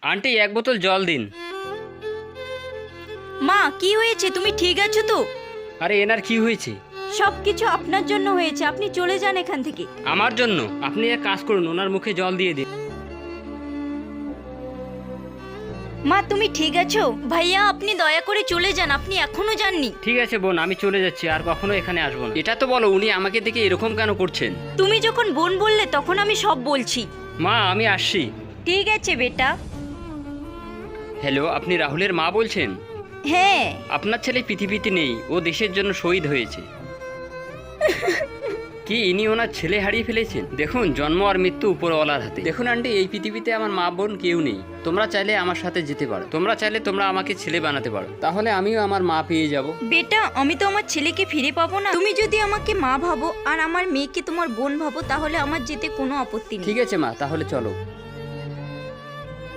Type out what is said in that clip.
Aunty এক বোতল জল দিন। মা কি হয়েছে, তুমি ঠিক আছো তো? আরে এনার কি হয়েছে? সবকিছু আপনার জন্য হয়েছে, আপনি চলে যান এখান থেকে। আমার জন্য? আপনি এক কাজ করুন, ওনার মুখে জল দিয়ে দিন। মা তুমি ঠিক আছো? ভাইয়া আপনি দয়া করে চলে যান, আপনি এখনো যাননি। ঠিক আছে বোন, আমি চলে যাচ্ছি, আর কখনো এখানে আসবো না। এটা তো বলো, উনি আমাকে দেখে এরকম কেন করছেন? তুমি যখন বোন বললে তখন আমি সব বলছি। মা আমি আসছি। ঠিক আছে বেটা। হ্যালো, আপনি রাহুলের মা বলছেন? হ্যাঁ। আপনার ছেলে পৃথিবীতে নেই, ও দেশের জন্য শহীদ হয়েছে। কি ইনি ওনার ছেলে হারিয়ে ফেলেছেন? দেখুন, জন্ম আর মৃত্যু উপরওয়ালার হাতে। দেখুন আন্টি, এই পৃথিবীতে আমার মা বোন কেউ নেই। তোমরা চাইলে আমার সাথে যেতে পারো, তোমরা চাইলে তোমরা আমাকে ছেলে বানাতে পারো, তাহলে আমিও আমার মা পেয়ে যাব। বেটা আমি তো আমার ছেলেকে ফিরে পাবো না। তুমি যদি আমাকে মা ভাবো আর আমার মেয়েকে তোমার বোন ভাবো, তাহলে আমার যেতে কোনো আপত্তি নেই। ঠিক আছে মা, তাহলে চলো।